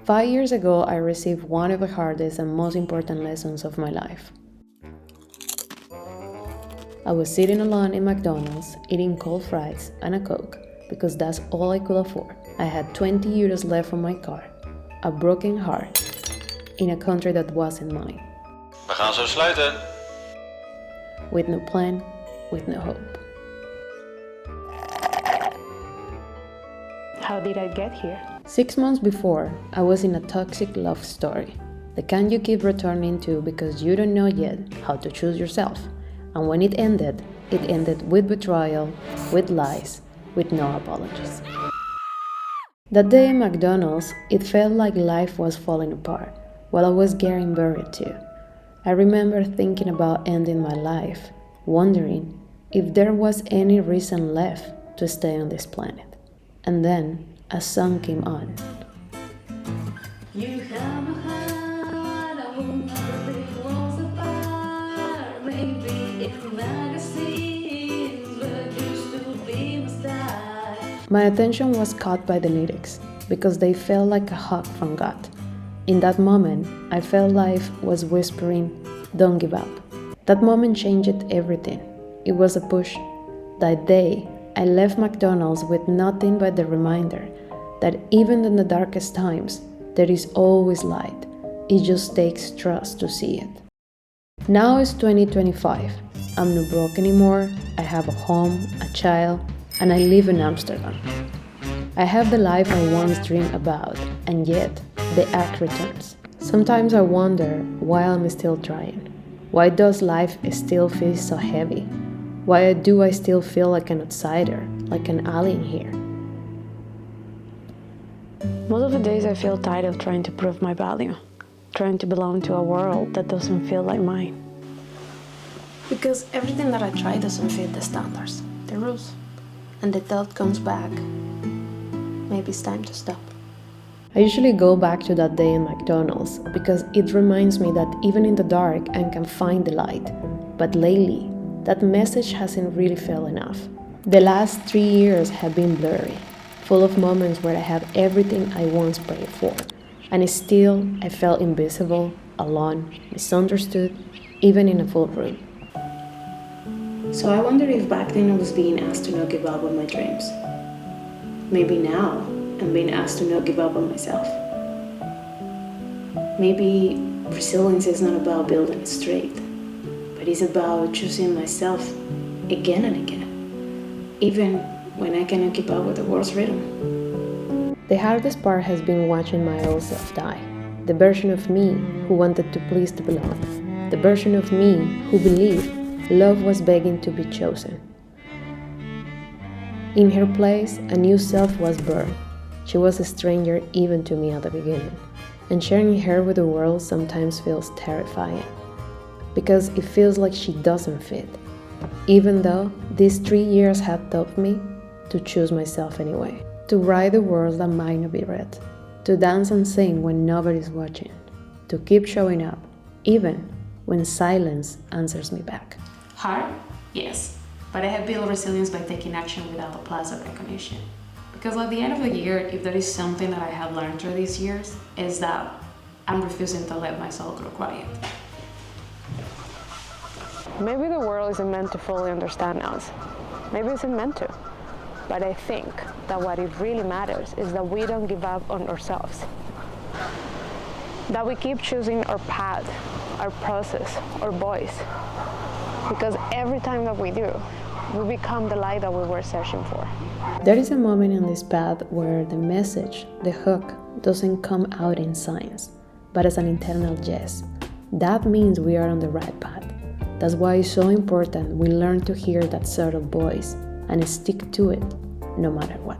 5 years ago, I received one of the hardest and most important lessons of my life. I was sitting alone in McDonald's, eating cold fries and a Coke, because that's all I could afford. I had 20 euros left on my card, a broken heart, in a country that wasn't mine. We gaan zo sluiten. With no plan, with no hope. How did I get here? 6 months before, I was in a toxic love story, the kind you keep returning to because you don't know yet how to choose yourself. And when it ended with betrayal, with lies, with no apologies. That day in McDonald's, it felt like life was falling apart, while I was getting buried too. I remember thinking about ending my life, wondering if there was any reason left to stay on this planet. And then a song came on. You have a heart, I won't be walls apart. Maybe in magazines, but you still be my star. My attention was caught by the lyrics, because they felt like a hug from God. In that moment, I felt life was whispering, "Don't give up." That moment changed everything. It was a push. That day, I left McDonald's with nothing but the reminder that even in the darkest times, there is always light. It just takes trust to see it. Now it's 2025. I'm not broke anymore. I have a home, a child, and I live in Amsterdam. I have the life I once dreamed about, and yet the act returns. Sometimes I wonder why I'm still trying. Why does life still feel so heavy? Why do I still feel like an outsider, like an alien here? Most of the days I feel tired of trying to prove my value, trying to belong to a world that doesn't feel like mine. Because everything that I try doesn't fit the standards, the rules. And the thought comes back, maybe it's time to stop. I usually go back to that day in McDonald's because it reminds me that even in the dark I can find the light. But lately, that message hasn't really felt enough. The last 3 years have been blurry, full of moments where I had everything I once prayed for. And still, I felt invisible, alone, misunderstood, even in a full room. So I wonder if back then I was being asked to not give up on my dreams. Maybe now I'm being asked to not give up on myself. Maybe resilience is not about building straight, but it's about choosing myself again and again, even when I cannot keep up with the world's rhythm. The hardest part has been watching my old self die. The version of me who wanted to please to belong. The version of me who believed love was begging to be chosen. In her place, a new self was born. She was a stranger even to me at the beginning, and sharing her with the world sometimes feels terrifying, because it feels like she doesn't fit, even though these 3 years have taught me to choose myself anyway, to write the words that might not be read, to dance and sing when nobody's watching, to keep showing up, even when silence answers me back. Hard? Yes. But I have built resilience by taking action without applause or recognition. Because at the end of the year, if there is something that I have learned through these years, is that I'm refusing to let my soul grow quiet. Maybe the world isn't meant to fully understand us. Maybe it isn't meant to. But I think that what it really matters is that we don't give up on ourselves. That we keep choosing our path, our process, our voice. Because every time that we do, we become the light that we were searching for. There is a moment in this path where the message, the hook, doesn't come out in signs, but as an internal yes. That means we are on the right path. That's why it's so important we learn to hear that subtle voice and stick to it no matter what.